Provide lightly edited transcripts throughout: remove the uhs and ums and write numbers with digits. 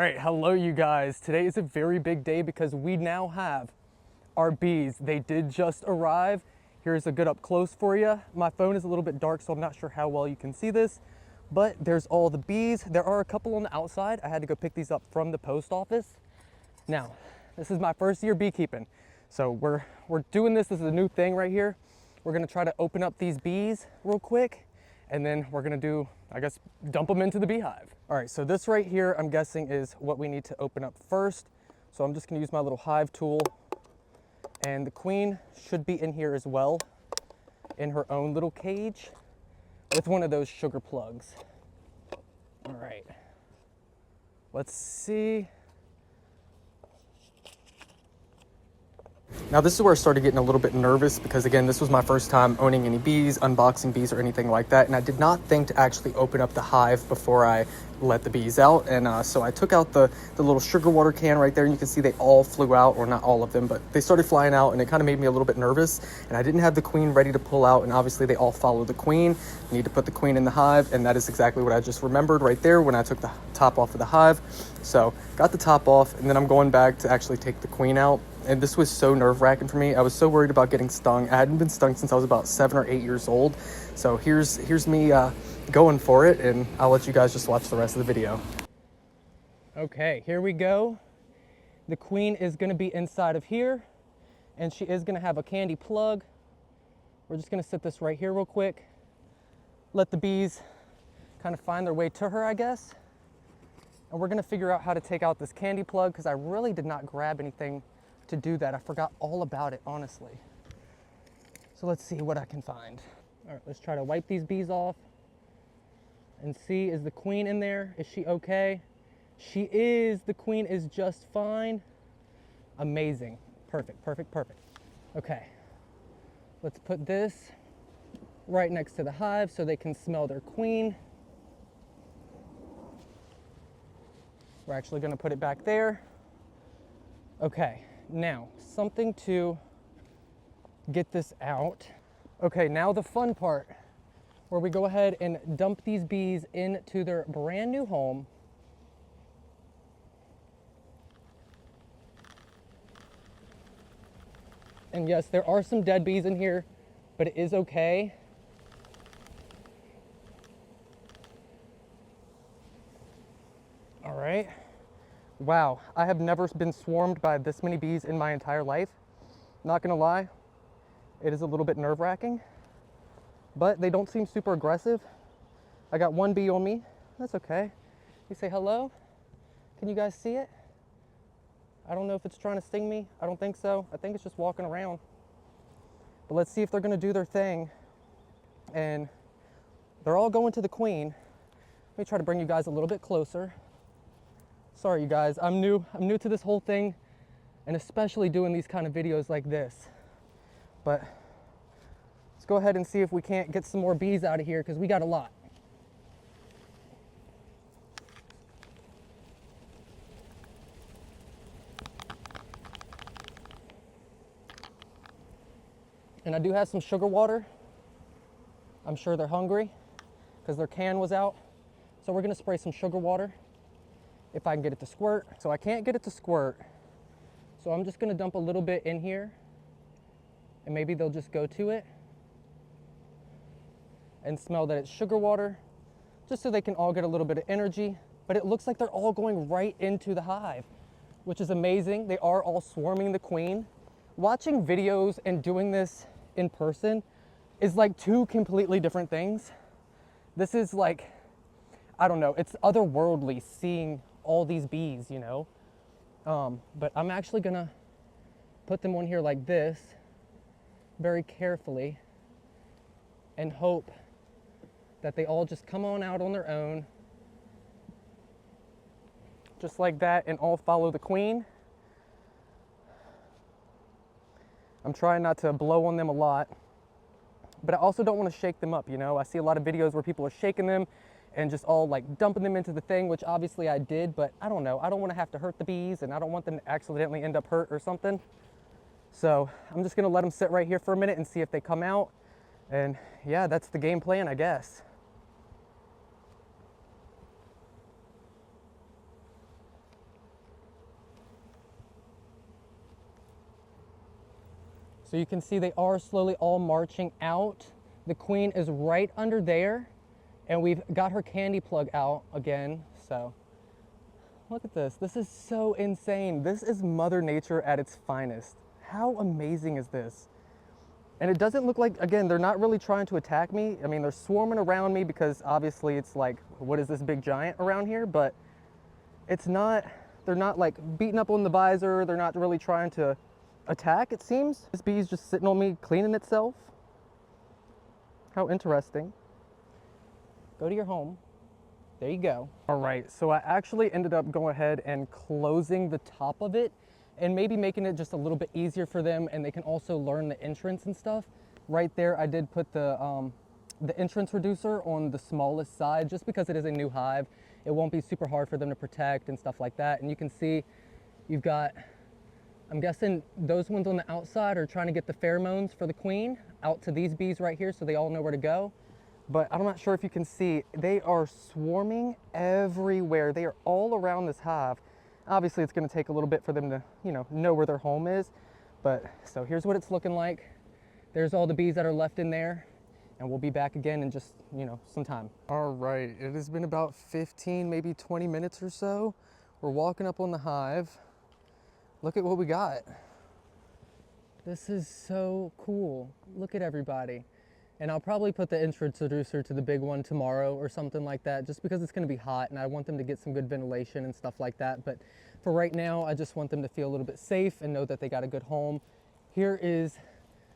right, hello you guys. Today is a very big day because we now have our bees. They did just arrive. Here's a good up close for you. My phone is a little bit dark, so I'm not sure how well you can see this, but there's all the bees. There are a couple on the outside. I had to go pick these up from the post office. Now, this is my first year beekeeping. So we're doing this. This is a new thing right here. We're gonna try to open up these bees real quick, and then we're gonna do, I guess, dump them into the beehive. All right, so this right here, I'm guessing is what we need to open up first. So I'm just gonna use my little hive tool, and the queen should be in here as well, in her own little cage with one of those sugar plugs. All right, let's see. Now this is where I started getting a little bit nervous because again, this was my first time owning any bees, unboxing bees or anything like that. And I did not think to actually open up the hive before I let the bees out. And so I took out the little sugar water can right there, and you can see they all flew out, or not all of them, but they started flying out, and it kind of made me a little bit nervous. And I didn't have the queen ready to pull out, and obviously they all follow the queen. You need to put the queen in the hive, and that is exactly what I just remembered right there when I took the top off of the hive. So got the top off, and then I'm going back to actually take the queen out. And this was so nerve-wracking for me. I was so worried about getting stung. I hadn't been stung since I was about 7 or 8 years old. So here's me going for it, and I'll let you guys just watch the rest of the video. Okay, here we go. The queen is gonna be inside of here, and she is gonna have a candy plug. We're just gonna set this right here real quick. Let the bees kind of find their way to her, I guess. And we're gonna figure out how to take out this candy plug because I really did not grab anything to do that. I forgot all about it, honestly. So let's see what I can find. All right, let's try to wipe these bees off and see, is the queen in there? Is she okay? She is. The queen is just fine. Amazing. Perfect, perfect, perfect. Okay, let's put this right next to the hive so they can smell their queen. We're actually gonna put it back there. Okay, now something to get this out. Okay, now the fun part, where we go ahead and dump these bees into their brand new home. And yes, there are some dead bees in here, but it is okay. All right. Wow, I have never been swarmed by this many bees in my entire life. Not gonna lie, it is a little bit nerve-wracking, but they don't seem super aggressive. I got one bee on me, that's okay. You say hello? Can you guys see it? I don't know if it's trying to sting me. I don't think so. I think it's just walking around. But let's see if they're gonna do their thing. And they're all going to the queen. Let me try to bring you guys a little bit closer. Sorry, you guys, I'm new to this whole thing, and especially doing these kind of videos like this. But let's go ahead and see if we can't get some more bees out of here, because we got a lot. And I do have some sugar water. I'm sure they're hungry because their can was out. So we're gonna spray some sugar water if I can get it to squirt. So I can't get it to squirt. So I'm just gonna dump a little bit in here, and maybe they'll just go to it and smell that it's sugar water, just so they can all get a little bit of energy. But it looks like they're all going right into the hive, which is amazing. They are all swarming the queen. Watching videos and doing this in person is like two completely different things. This is like, I don't know, it's otherworldly seeing all these bees, you know? But I'm actually gonna put them on here like this, very carefully, and hope that they all just come on out on their own, just like that, and all follow the queen. I'm trying not to blow on them a lot, but I also don't want to shake them up, you know? I see a lot of videos where people are shaking them and just all like dumping them into the thing, which obviously I did, but I don't know. I don't want to have to hurt the bees, and I don't want them to accidentally end up hurt or something. So I'm just gonna let them sit right here for a minute and see if they come out. And yeah, that's the game plan, I guess. So you can see they are slowly all marching out. The queen is right under there, and we've got her candy plug out again. So look at this. This is so insane. This is Mother Nature at its finest. How amazing is this? And it doesn't look like, again, they're not really trying to attack me. I mean, they're swarming around me because obviously it's like, what is this big giant around here? But it's not, they're not like beating up on the visor. They're not really trying to attack, it seems. This bee's just sitting on me, cleaning itself. How interesting. Go to your home. There you go. All right, so I actually ended up going ahead and closing the top of it and maybe making it just a little bit easier for them, and they can also learn the entrance and stuff. Right there, I did put the entrance reducer on the smallest side just because it is a new hive. It won't be super hard for them to protect and stuff like that. And you can see you've got, I'm guessing those ones on the outside are trying to get the pheromones for the queen out to these bees right here so they all know where to go. But I'm not sure if you can see, they are swarming everywhere. They are all around this hive. Obviously, it's going to take a little bit for them to, know where their home is. But so here's what it's looking like. There's all the bees that are left in there, and we'll be back again in just, some time. All right, it has been about 15, maybe 20 minutes or so. We're walking up on the hive. Look at what we got. This is so cool. Look at everybody. And I'll probably put the introducer to the big one tomorrow or something like that, just because it's going to be hot and I want them to get some good ventilation and stuff like that. But for right now, I just want them to feel a little bit safe and know that they got a good home. Here is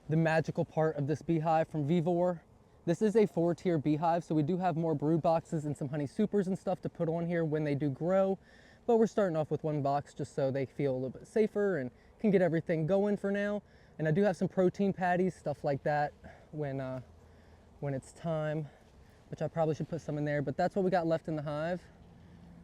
the magical part of this beehive from Vivor. This is a 4-tier beehive, so we do have more brood boxes and some honey supers and stuff to put on here when they do grow. But we're starting off with one box just so they feel a little bit safer and can get everything going for now. And I do have some protein patties, stuff like that, when it's time, which I probably should put some in there, but that's what we got left in the hive.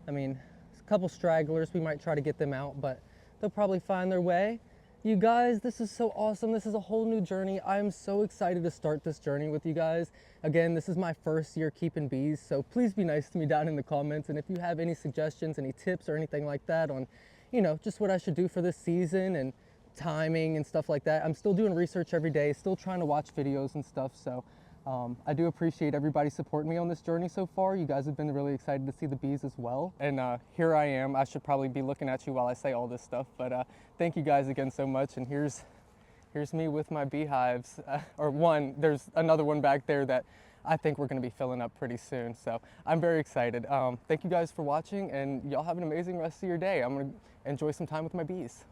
I mean, there's a couple stragglers, we might try to get them out, but they'll probably find their way. You guys, this is so awesome. This is a whole new journey. I'm so excited to start this journey with you guys. Again, this is my first year keeping bees, so please be nice to me down in the comments. And if you have any suggestions, any tips or anything like that on, just what I should do for this season and timing and stuff like that. I'm still doing research every day, still trying to watch videos and stuff. So I do appreciate everybody supporting me on this journey so far. You guys have been really excited to see the bees as well. And here I am. I should probably be looking at you while I say all this stuff, but thank you guys again so much. And here's me with my beehives, there's another one back there that I think we're gonna be filling up pretty soon. So I'm very excited. Thank you guys for watching, and y'all have an amazing rest of your day. I'm gonna enjoy some time with my bees.